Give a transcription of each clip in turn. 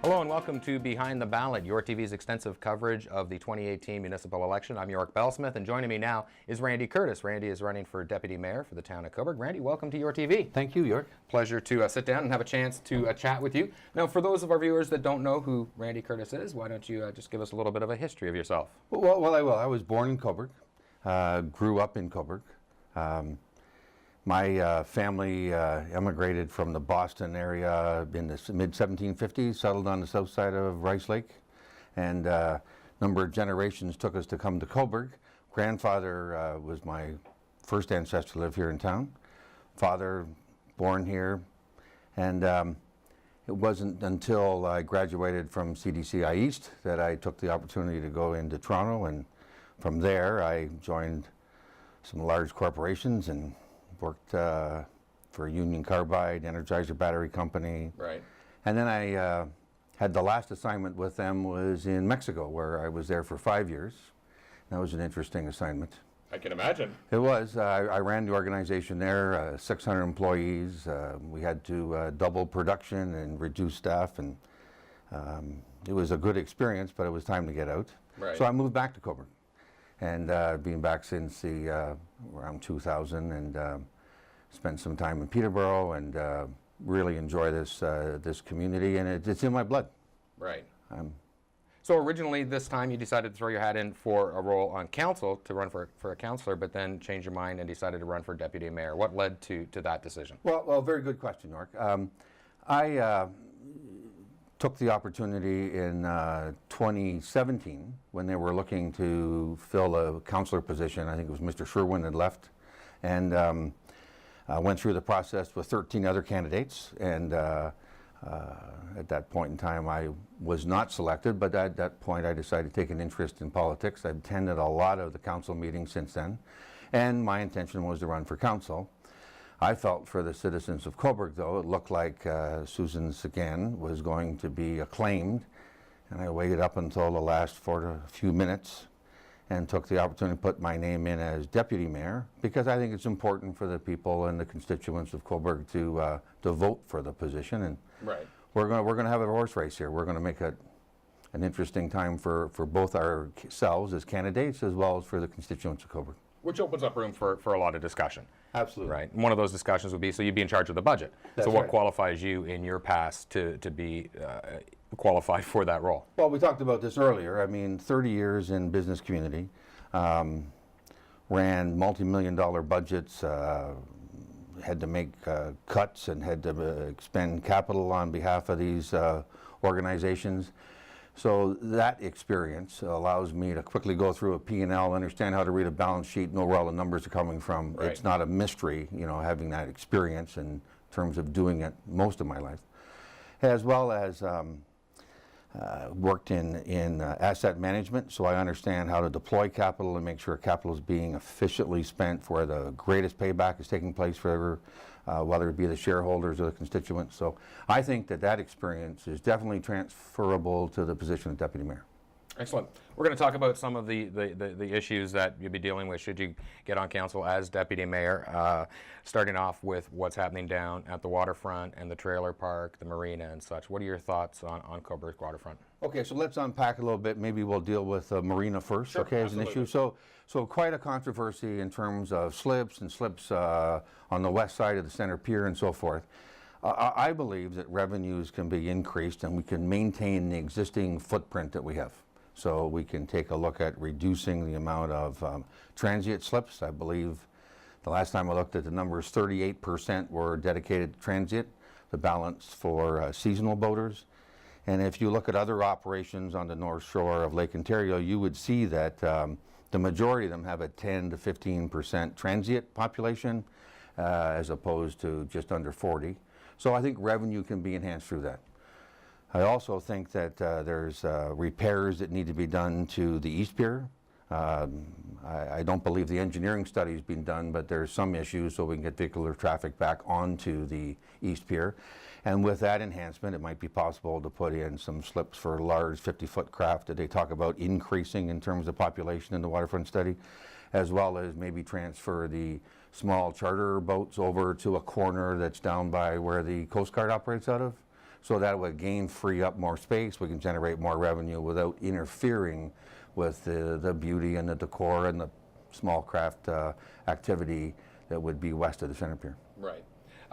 Hello and welcome to Behind the Ballot, YourTV's extensive coverage of the 2018 municipal election. I'm York Bellsmith, and joining me now is Randy Curtis. Randy is running for Deputy Mayor for the town of Cobourg. Randy, welcome to YourTV. Thank you, York. Pleasure to sit down and have a chance to chat with you. Now, for those of our viewers that don't know who Randy Curtis is, why don't you just give us a little bit of a history of yourself? Well, I will. I was born in Cobourg, grew up in Cobourg. My family emigrated from the Boston area in the mid-1750s, settled on the south side of Rice Lake, and a number of generations took us to come to Cobourg. Grandfather was my first ancestor to live here in town. Father, born here, and it wasn't until I graduated from CDCI East that I took the opportunity to go into Toronto, and from there I joined some large corporations and worked for Union Carbide, Energizer Battery Company. Right. And then I had the last assignment with them was in Mexico, where I was there for 5 years. That was an interesting assignment. I can imagine. It was. I ran the organization there, 600 employees. We had to double production and reduce staff, and it was a good experience, but it was time to get out. Right. So I moved back to Cobourg, and been back since the around 2000, and spent some time in Peterborough, and really enjoy this community, and it's in my blood. Right. So originally this time you decided to throw your hat in for a role on council, to run for a councillor, but then changed your mind and decided to run for deputy mayor. What led to that decision? Well, very good question, York. I took the opportunity in 2017 when they were looking to fill a councillor position. I think it was Mr. Sherwin had left, and went through the process with 13 other candidates, and at that point in time I was not selected, but at that point I decided to take an interest in politics. I've attended a lot of the council meetings since then, and my intention was to run for council. I felt for the citizens of Cobourg, though, it looked like Susan Sagan was going to be acclaimed, and I waited up until the last few minutes and took the opportunity to put my name in as deputy mayor, because I think it's important for the people and the constituents of Cobourg to vote for the position. And right. We're going to have a horse race here. We're going to make an interesting time for both ourselves as candidates as well as for the constituents of Cobourg. Which opens up room for a lot of discussion. Absolutely. Right. And one of those discussions would be, so you'd be in charge of the budget. That's so what right. qualifies you in your past to be qualified for that role? Well, we talked about this earlier. I mean, 30 years in business community, ran multi-million-dollar budgets, had to make cuts and had to expend capital on behalf of these organizations. So that experience allows me to quickly go through a P&L, understand how to read a balance sheet, know where all the numbers are coming from. Right. It's not a mystery, you know, having that experience in terms of doing it most of my life. As well as worked in asset management, so I understand how to deploy capital and make sure capital is being efficiently spent where the greatest payback is taking place for whether it be the shareholders or the constituents. So I think that experience is definitely transferable to the position of deputy mayor. Excellent. We're going to talk about some of the issues that you'll be dealing with should you get on council as deputy mayor, starting off with what's happening down at the waterfront and the trailer park, the marina and such. What are your thoughts on Cobourg waterfront? Okay, so let's unpack a little bit. Maybe we'll deal with marina first, sure, okay, as an issue. So quite a controversy in terms of slips on the west side of the center pier and so forth. I believe that revenues can be increased and we can maintain the existing footprint that we have. So we can take a look at reducing the amount of transient slips. I believe the last time I looked at the numbers, 38% were dedicated to transient, the balance for seasonal boaters. And if you look at other operations on the north shore of Lake Ontario, you would see that the majority of them have a 10 to 15% transient population as opposed to just under 40. So I think revenue can be enhanced through that. I also think that there's repairs that need to be done to the East Pier. I don't believe the engineering study has been done, but there's some issues so we can get vehicular traffic back onto the East Pier. And with that enhancement, it might be possible to put in some slips for large 50-foot craft that they talk about increasing in terms of population in the waterfront study, as well as maybe transfer the small charter boats over to a corner that's down by where the Coast Guard operates out of. so that would again free up more space. We can generate more revenue without interfering with the beauty and the decor and the small craft activity that would be west of the center pier. Right.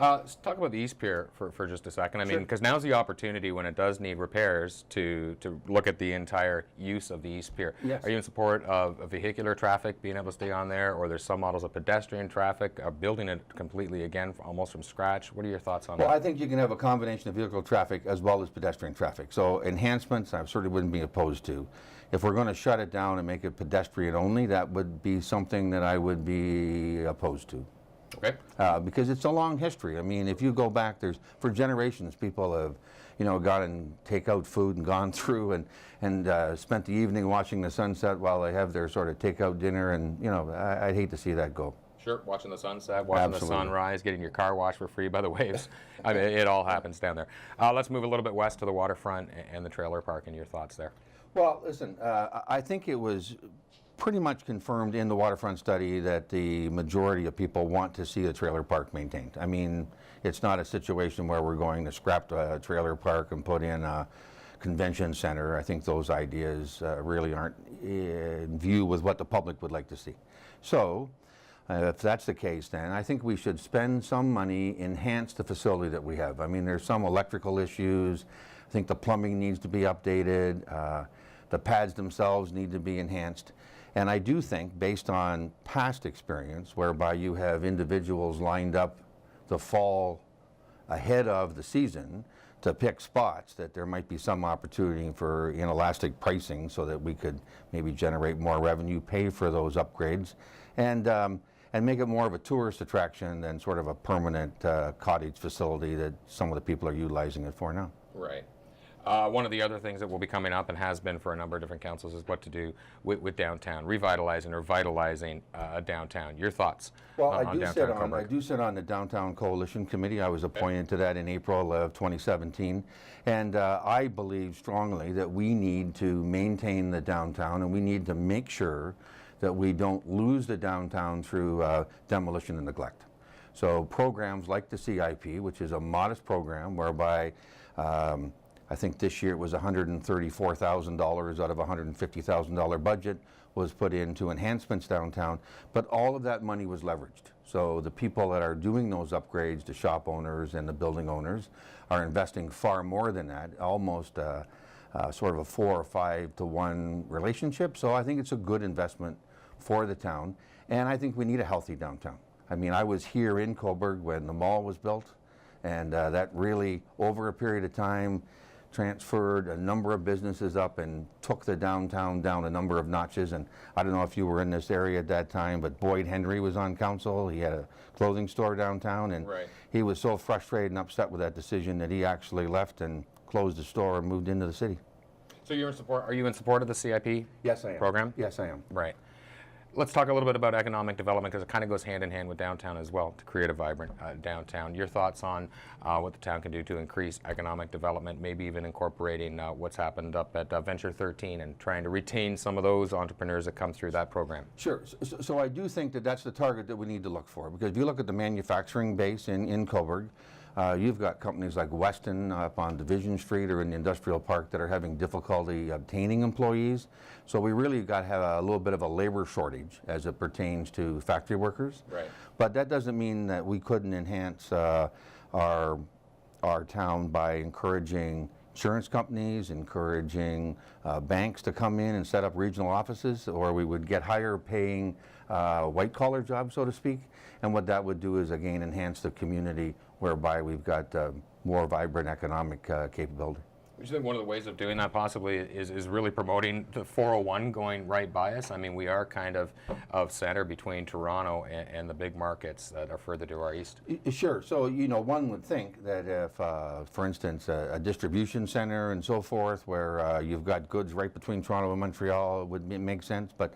Let's talk about the East Pier for just a second. I mean, because now's the opportunity when it does need repairs to look at the entire use of the East Pier. Yes. Are you in support of vehicular traffic being able to stay on there, or there's some models of pedestrian traffic, building it completely again, almost from scratch? What are your thoughts on that? Well, I think you can have a combination of vehicle traffic as well as pedestrian traffic. So enhancements, I certainly wouldn't be opposed to. If we're going to shut it down and make it pedestrian only, that would be something that I would be opposed to. Okay. Because it's a long history. I mean, if you go back, for generations, people have, gone and take out food and gone through and spent the evening watching the sunset while they have their sort of takeout dinner, and I'd hate to see that go. Sure, watching the sunset, watching Absolutely. the sunrise, getting your car washed for free by the waves. I mean, it all happens down there. Let's move a little bit west to the waterfront and the trailer park, and your thoughts there. Well, listen, I think it was pretty much confirmed in the waterfront study that the majority of people want to see the trailer park maintained. I mean, it's not a situation where we're going to scrap the trailer park and put in a convention center. I think those ideas really aren't in view with what the public would like to see. So, if that's the case, then I think we should spend some money, enhance the facility that we have. I mean, there's some electrical issues. I think the plumbing needs to be updated. The pads themselves need to be enhanced. And I do think, based on past experience, whereby you have individuals lined up the fall ahead of the season to pick spots, that there might be some opportunity for inelastic pricing so that we could maybe generate more revenue, pay for those upgrades, and make it more of a tourist attraction than sort of a permanent cottage facility that some of the people are utilizing it for now. Right. One of the other things that will be coming up and has been for a number of different councils is what to do with downtown, revitalizing or vitalizing downtown. Your thoughts on downtown Cobourg? I do sit on the Downtown Coalition Committee. I was appointed to that in April of 2017. And I believe strongly that we need to maintain the downtown, and we need to make sure that we don't lose the downtown through demolition and neglect. So programs like the CIP, which is a modest program whereby I think this year it was $134,000 out of a $150,000 budget was put into enhancements downtown, but all of that money was leveraged. So the people that are doing those upgrades, the shop owners and the building owners, are investing far more than that, almost sort of a 4 or 5 to 1 relationship. So I think it's a good investment for the town, and I think we need a healthy downtown. I mean, I was here in Cobourg when the mall was built, and that really, over a period of time, transferred a number of businesses up and took the downtown down a number of notches. And I don't know if you were in this area at that time, but Boyd Henry was on council. He had a clothing store downtown, and he was so frustrated and upset with that decision that he actually left and closed the store and moved into the city. So you're in support? Are you in support of the CIP Yes, I am. program? Yes, I am. Right. Let's talk a little bit about economic development, because it kind of goes hand in hand with downtown as well, to create a vibrant downtown. Your thoughts on what the town can do to increase economic development, maybe even incorporating what's happened up at Venture 13 and trying to retain some of those entrepreneurs that come through that program? Sure. So I do think that that's the target that we need to look for, because if you look at the manufacturing base in Cobourg, you've got companies like Weston up on Division Street or in the industrial park that are having difficulty obtaining employees. So we really got to have a little bit of a labor shortage as it pertains to factory workers. Right. But that doesn't mean that we couldn't enhance our town by encouraging insurance companies, encouraging banks to come in and set up regional offices, or we would get higher paying white-collar jobs, so to speak. And what that would do is, again, enhance the community, whereby we've got more vibrant economic capability. Do you think one of the ways of doing that possibly is really promoting the 401 going right by us? I mean, we are kind of center between Toronto and the big markets that are further to our east. Sure. So, one would think that if, for instance, a distribution center and so forth, where you've got goods right between Toronto and Montreal, it would make sense. But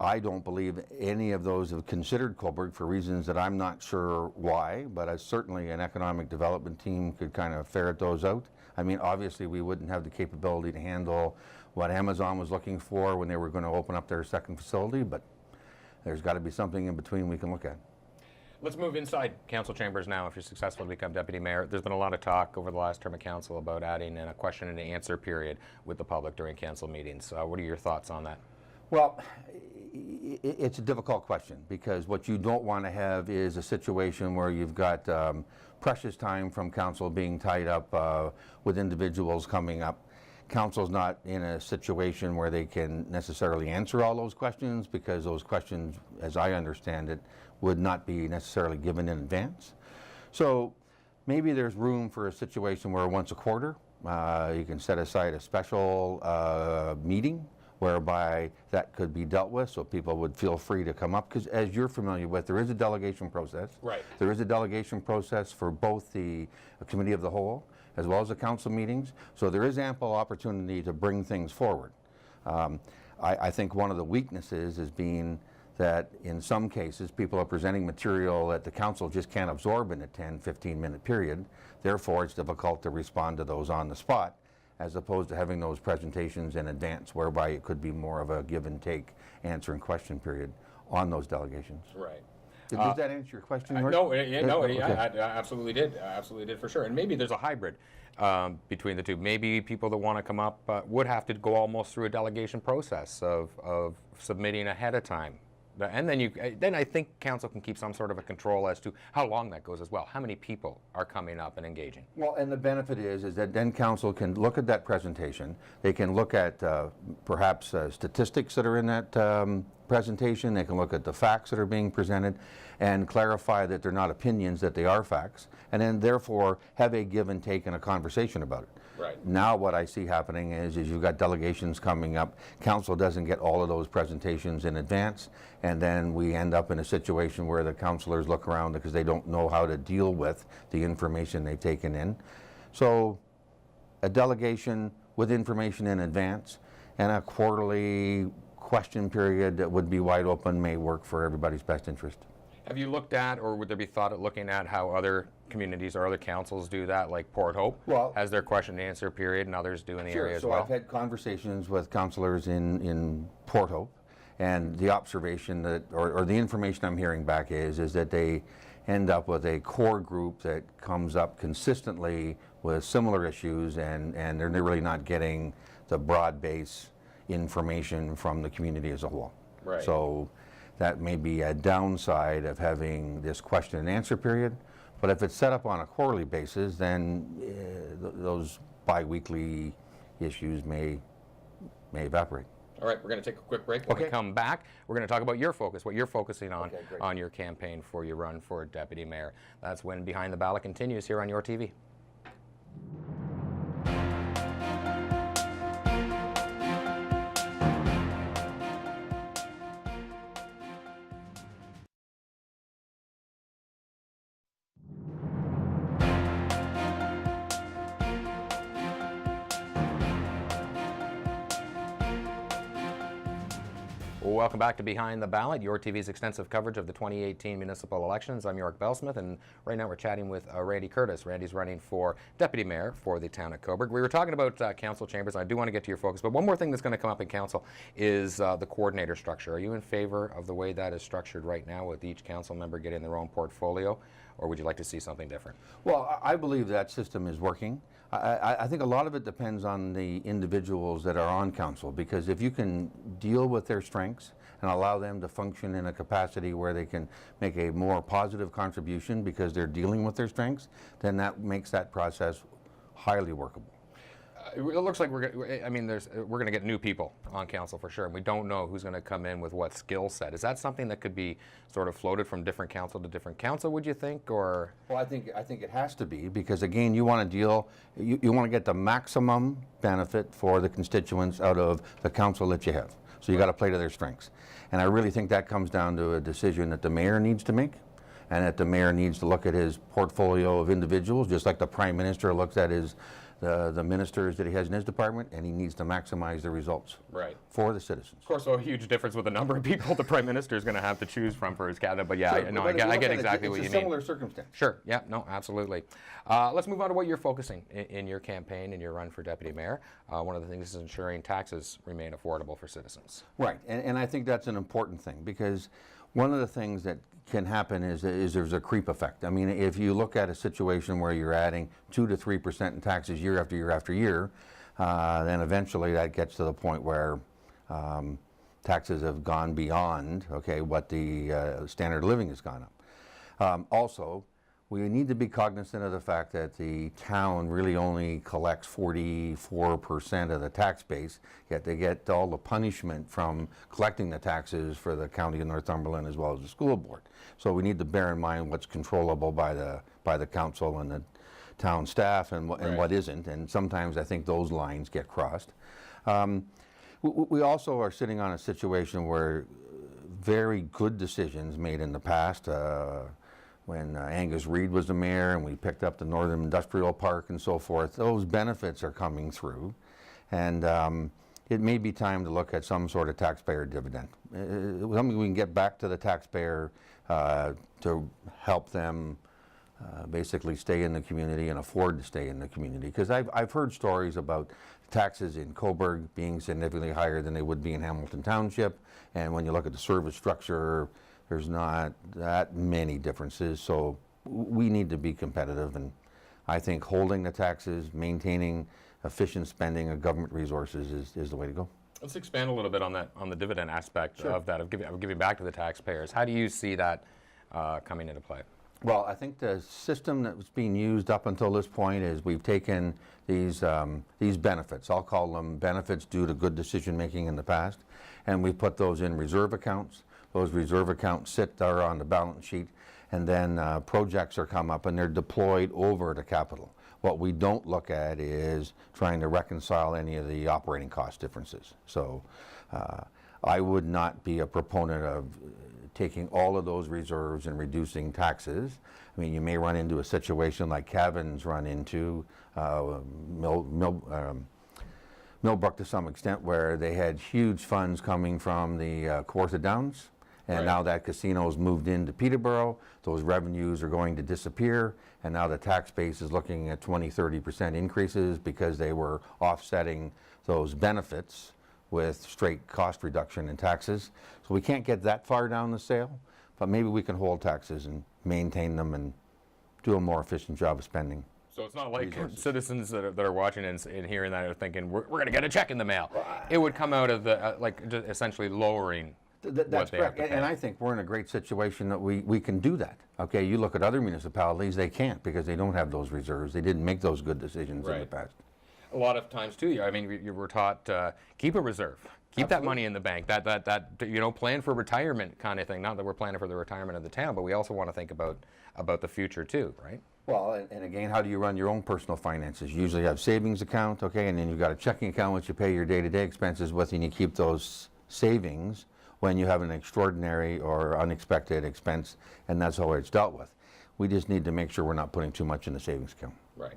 I don't believe any of those have considered Cobourg for reasons that I'm not sure why, but certainly an economic development team could kind of ferret those out. I mean, obviously we wouldn't have the capability to handle what Amazon was looking for when they were going to open up their second facility, but there's got to be something in between we can look at. Let's move inside council chambers now. If you're successful to become deputy mayor, there's been a lot of talk over the last term of council about adding in a question and answer period with the public during council meetings. What are your thoughts on that? Well, it's a difficult question because what you don't want to have is a situation where you've got precious time from council being tied up with individuals coming up. Council's not in a situation where they can necessarily answer all those questions because those questions, as I understand it, would not be necessarily given in advance. So maybe there's room for a situation where once a quarter you can set aside a special meeting whereby that could be dealt with, so people would feel free to come up, because as you're familiar with, there is a delegation process. Right. There There is a delegation process for both the committee of the whole as well as the council meetings, so there is ample opportunity to bring things forward. I think one of the weaknesses is being that in some cases people are presenting material that the council just can't absorb in a 10-15 minute period. Therefore, it's difficult to respond to those on the spot, as opposed to having those presentations in advance, whereby it could be more of a give and take answer and question period on those delegations. Right. Does that answer your question? No, Okay. I absolutely did. I absolutely did for sure. And maybe there's a hybrid between the two. Maybe people that want to come up would have to go almost through a delegation process of submitting ahead of time. And then I think council can keep some sort of a control as to how long that goes as well. How many people are coming up and engaging? Well, and the benefit is that then council can look at that presentation. They can look at perhaps statistics that are in that presentation. They can look at the facts that are being presented and clarify that they're not opinions, that they are facts, and then therefore have a give and take and a conversation about it. Right. Now what I see happening is you've got delegations coming up. Council doesn't get all of those presentations in advance, and then we end up in a situation where the councilors look around because they don't know how to deal with the information they've taken in. So a delegation with information in advance and a quarterly question period that would be wide open may work for everybody's best interest. Have you looked at, or would there be thought at looking at how other communities or other councils do that, like Port Hope has their question and answer period and others do in the area as well? I've had conversations with councillors in Port Hope, and the observation that, or the information I'm hearing back is that they end up with a core group that comes up consistently with similar issues, and they're really not getting the broad base information from the community as a whole. Right. So that may be a downside of having this question and answer period. But if it's set up on a quarterly basis, then those bi-weekly issues may evaporate. All right, we're going to take a quick break. When we come back, we're going to talk about your focus, what you're focusing on your campaign for your run for deputy mayor. That's when Behind the Ballot continues here on YourTV. Welcome back to Behind the Ballot, YourTV's extensive coverage of the 2018 municipal elections. I'm York Bellsmith, and right now we're chatting with Randy Curtis. Randy's running for deputy mayor for the town of Cobourg. We were talking about council chambers, and I do want to get to your focus, but one more thing that's going to come up in council is the coordinator structure. Are you in favor of the way that is structured right now, with each council member getting their own portfolio, or would you like to see something different? Well, I believe that system is working. I think a lot of it depends on the individuals that are on council, because if you can deal with their strengths and allow them to function in a capacity where they can make a more positive contribution because they're dealing with their strengths, then that makes that process highly workable. It looks like we're going to get new people on council for sure, and we don't know who's going to come in with what skill set. Is that something that could be sort of floated from different council to different council, would you think, or? Well, I think it has to be, because again, you want to deal, you want to get the maximum benefit for the constituents out of the council that you have. So you got to play to their strengths, and I really think that comes down to a decision that the mayor needs to make, and that the mayor needs to look at his portfolio of individuals, just like the Prime Minister looks at his the ministers that he has in his department, and he needs to maximize the results for the citizens. Of course, a huge difference with the number of people the Prime Minister is going to have to choose from for his cabinet, but yeah, I get exactly what you mean. It's a similar circumstance. Sure, yeah, no, absolutely. Let's move on to what you're focusing in your campaign, in your run for deputy mayor. One of the things is ensuring taxes remain affordable for citizens. Right, and I think that's an important thing, because one of the things that can happen is there's a creep effect. I mean, if you look at a situation where you're adding 2 to 3% in taxes year after year after year, then eventually that gets to the point where taxes have gone beyond, okay, what the standard of living has gone up. Also, we need to be cognizant of the fact that the town really only collects 44% of the tax base, yet they get all the punishment from collecting the taxes for the county of Northumberland as well as the school board. So we need to bear in mind what's controllable by the council and the town staff and what isn't, and sometimes I think those lines get crossed. We also are sitting on a situation where very good decisions made in the past, when Angus Reid was the mayor and we picked up the Northern Industrial Park and so forth, those benefits are coming through. And it may be time to look at some sort of taxpayer dividend. Something we can get back to the taxpayer to help them basically stay in the community and afford to stay in the community. Because I've heard stories about taxes in Cobourg being significantly higher than they would be in Hamilton Township. And when you look at the service structure, there's not that many differences, so we need to be competitive, and I think holding the taxes, maintaining efficient spending of government resources is the way to go. Let's expand a little bit on that, on the dividend aspect of that, of giving back to the taxpayers. How do you see that coming into play? Well, I think the system that was being used up until this point is we've taken these benefits, I'll call them benefits due to good decision making in the past, and we put those in reserve accounts. Those reserve accounts sit there on the balance sheet, and then projects are come up and they're deployed over to capital. What we don't look at is trying to reconcile any of the operating cost differences. So I would not be a proponent of taking all of those reserves and reducing taxes. I mean, you may run into a situation like Cavan's run into, Millbrook to some extent, where they had huge funds coming from the Kawartha Downs. And now that casino's moved into Peterborough, those revenues are going to disappear, and now the tax base is looking at 20–30% increases because they were offsetting those benefits with straight cost reduction in taxes. So we can't get that far down the sale, but maybe we can hold taxes and maintain them and do a more efficient job of spending. So it's not like citizens that are watching and hearing that are thinking, we're going to get a check in the mail. It would come out of the, like, just essentially lowering. That's correct, and I think we're in a great situation that we can do that. Okay, you look at other municipalities, they can't because they don't have those reserves. They didn't make those good decisions in the past. A lot of times too, I mean, you were taught keep a reserve, keep that money in the bank. That you know, plan for retirement kind of thing. Not that we're planning for the retirement of the town, but we also want to think about the future too, right? Well, and again, how do you run your own personal finances? You usually have savings account, okay, and then you've got a checking account which you pay your day-to-day expenses with, and you keep those savings when you have an extraordinary or unexpected expense, and that's how it's dealt with. We just need to make sure we're not putting too much in the savings account. Right.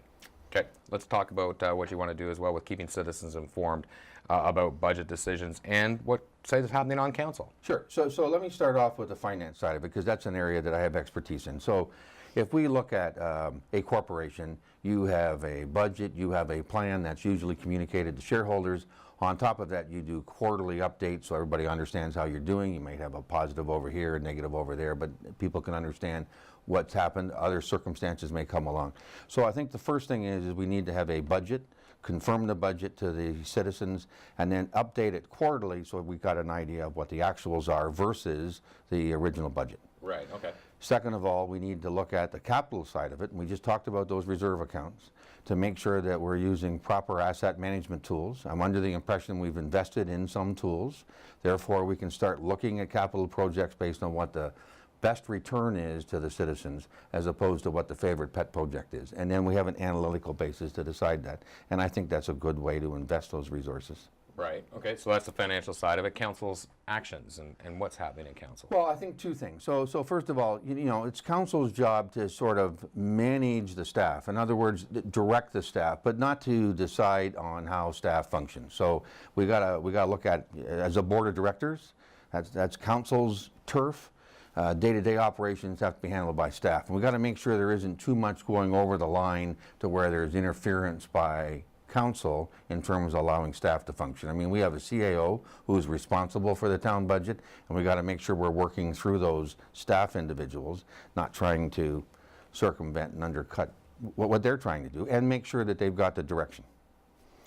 Okay, let's talk about what you want to do as well with keeping citizens informed about budget decisions and what is happening on council. Sure. So let me start off with the finance side of it, because that's an area that I have expertise in. So if we look at a corporation, you have a budget, you have a plan that's usually communicated to shareholders. On top of that, you do quarterly updates so everybody understands how you're doing. You might have a positive over here, a negative over there, but people can understand what's happened. Other circumstances may come along. So I think the first thing is we need to have a budget, confirm the budget to the citizens, and then update it quarterly so we've got an idea of what the actuals are versus the original budget. Right, okay. Second of all, we need to look at the capital side of it, and we just talked about those reserve accounts, to make sure that we're using proper asset management tools. I'm under the impression we've invested in some tools. Therefore, we can start looking at capital projects based on what the best return is to the citizens as opposed to what the favorite pet project is. And then we have an analytical basis to decide that. And I think that's a good way to invest those resources. Right, okay, so that's the financial side of it. Council's actions and what's happening in council. Well, I think two things. So first of all, you know, it's council's job to sort of manage the staff. In other words, direct the staff, but not to decide on how staff functions. So we gotta look at, as a board of directors, that's council's turf. Day-to-day operations have to be handled by staff. And we got to make sure there isn't too much going over the line to where there's interference by council in terms of allowing staff to function. I mean, we have a CAO who's responsible for the town budget, and we got to make sure we're working through those staff individuals, not trying to circumvent and undercut what they're trying to do, and make sure that they've got the direction.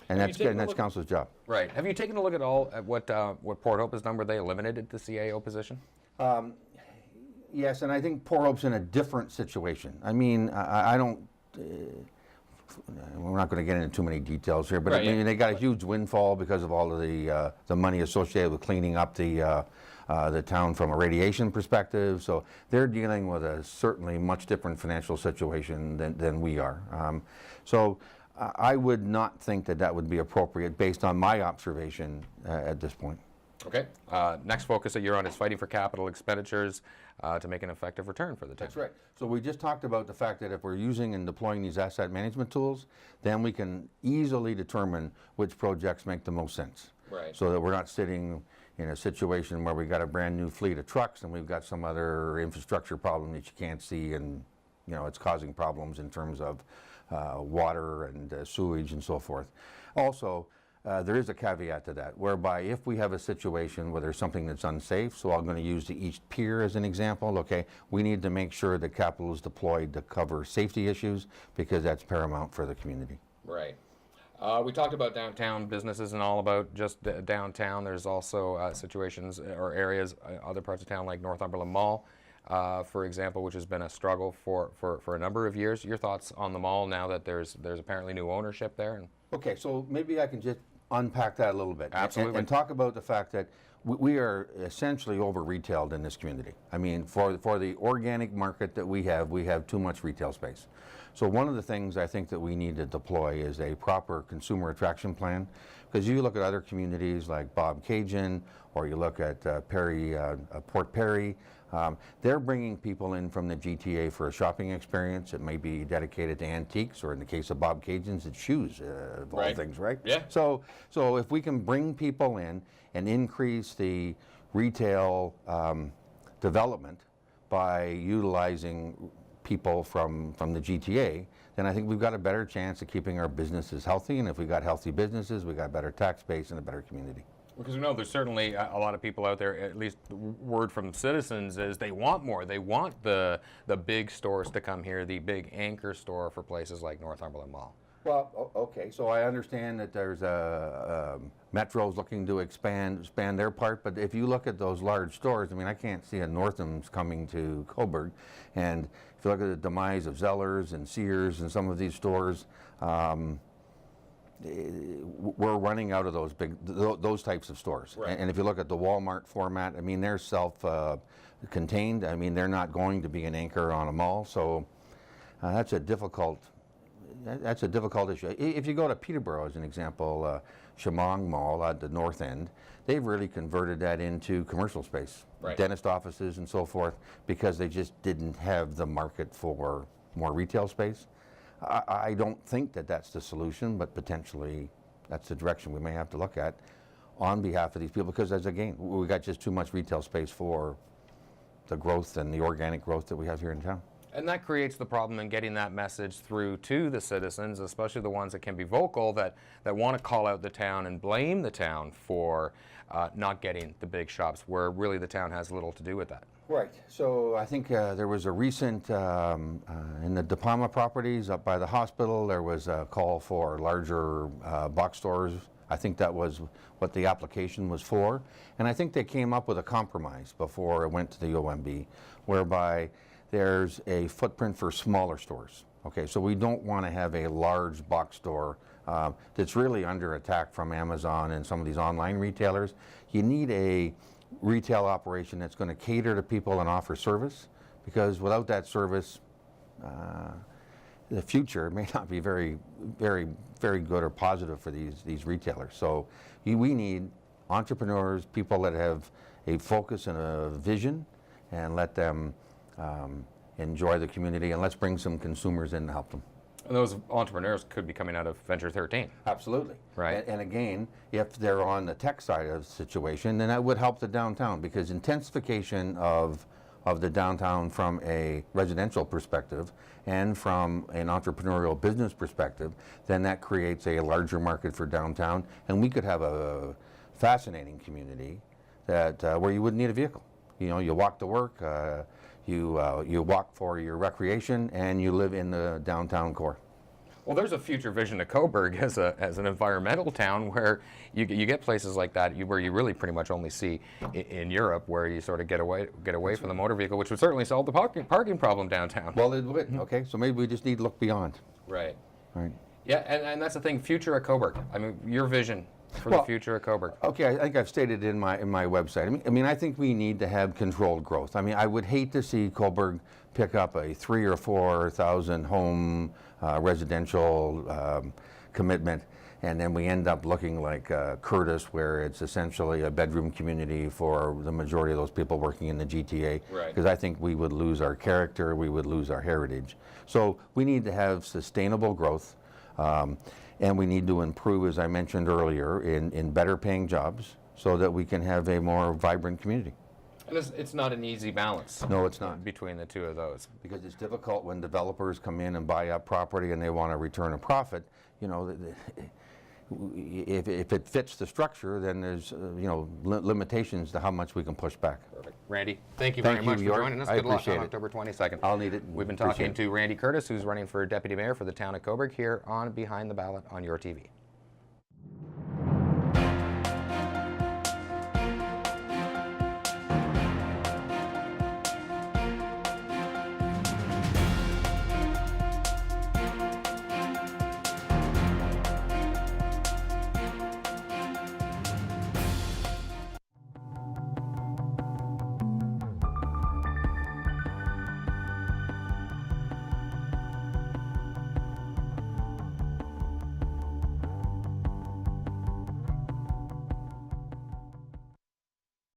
And that's council's job. Right. Have you taken a look at what Port Hope has done where they eliminated the CAO position? Yes, and I think Port Hope's in a different situation. I mean, I don't. We're not going to get into too many details here, but right, I mean, they got a huge windfall because of all of the money associated with cleaning up the town from a radiation perspective. So they're dealing with a certainly much different financial situation than we are. So I would not think that would be appropriate based on my observation at this point. Okay. Next focus that you're on is fighting for capital expenditures to make an effective return for the town. That's right. So we just talked about the fact that if we're using and deploying these asset management tools, then we can easily determine which projects make the most sense. Right. So that we're not sitting in a situation where we got a brand new fleet of trucks and we've got some other infrastructure problem that you can't see, and it's causing problems in terms of water and sewage and so forth. Also, there is a caveat to that, whereby if we have a situation where there's something that's unsafe, so I'm going to use the East Pier as an example, okay, we need to make sure that capital is deployed to cover safety issues, because that's paramount for the community. Right. We talked about downtown businesses and all about just downtown. There's also situations or areas, other parts of town like Northumberland Mall, for example, which has been a struggle for a number of years. Your thoughts on the mall now that there's apparently new ownership there? Okay, so maybe I can just unpack that a little bit. Absolutely. And talk about the fact that we are essentially over-retailed in this community. I mean, for the organic market that we have too much retail space. So one of the things I think that we need to deploy is a proper consumer attraction plan, because you look at other communities like Bob Cajun, or you look at Port Perry, they're bringing people in from the GTA for a shopping experience. It may be dedicated to antiques, or in the case of Bob Cajun's, it's shoes, of all things, right? Yeah. So if we can bring people in and increase the retail development by utilizing people from the GTA, then I think we've got a better chance of keeping our businesses healthy. And if we've got healthy businesses, we've got a better tax base and a better community. Because we know there's certainly a lot of people out there, at least the word from citizens is they want more. They want the big stores to come here, the big anchor store for places like Northumberland Mall. Well, okay, so I understand that there's Metro's looking to expand their part, but if you look at those large stores, I mean, I can't see a Northam's coming to Cobourg, and if you look at the demise of Zellers and Sears and some of these stores, we're running out of those types of stores. Right. And if you look at the Walmart format, I mean, they're self-contained. I mean, they're not going to be an anchor on a mall, so that's a difficult issue. If you go to Peterborough as an example, Shamong Mall at the north end, they've really converted that into commercial space, right, dentist offices and so forth, because they just didn't have the market for more retail space. I don't think that that's the solution, but potentially that's the direction we may have to look at on behalf of these people, because again, we got just too much retail space for the growth and the organic growth that we have here in town. And that creates the problem in getting that message through to the citizens, especially the ones that can be vocal, that want to call out the town and blame the town for not getting the big shops, where really the town has little to do with that. Right. So I think there was a recent, in the De Palma properties up by the hospital, there was a call for larger box stores. I think that was what the application was for. And I think they came up with a compromise before it went to the OMB, whereby there's a footprint for smaller stores. Okay, so we don't want to have a large box store that's really under attack from Amazon and some of these online retailers. You need a retail operation that's going to cater to people and offer service, because without that service, the future may not be very, very, very good or positive for these retailers. So we need entrepreneurs, people that have a focus and a vision, and let them enjoy the community, and let's bring some consumers in to help them. And those entrepreneurs could be coming out of Venture 13. Absolutely. Right. And again, if they're on the tech side of the situation, then that would help the downtown, because intensification of of the downtown from a residential perspective and from an entrepreneurial business perspective, then that creates a larger market for downtown, and we could have a fascinating community that where you wouldn't need a vehicle. You know, you walk to work, you walk for your recreation, and you live in the downtown core. Well, there's a future vision of Cobourg as an environmental town where you get places like that where you really pretty much only see in Europe, where you sort of get away from the motor vehicle, which would certainly solve the parking problem downtown. Well, it would. Okay, so maybe we just need to look beyond. Right. Right. Yeah, and that's the thing. Future of Cobourg. I mean, your vision for the future of Cobourg. Okay, I think I've stated in my website. I mean, I think we need to have controlled growth. I mean, I would hate to see Cobourg pick up a 3,000 or 4,000 home residential commitment, and then we end up looking like Curits, where it's essentially a bedroom community for the majority of those people working in the GTA. Right. Because I think we would lose our character, we would lose our heritage. So we need to have sustainable growth. And we need to improve, as I mentioned earlier, in better paying jobs so that we can have a more vibrant community. And it's not an easy balance. No, it's not. Between the two of those. Because it's difficult when developers come in and buy up property and they want to return a profit. You know, if it fits the structure, then there's limitations to how much we can push back. Perfect. Randy, thank you very much for joining us. I Good luck on appreciate it. October 22nd. I'll need it. We've been talking to Randy Curtis, who's running for Deputy Mayor for the town of Cobourg, here on Behind the Ballot on YourTV.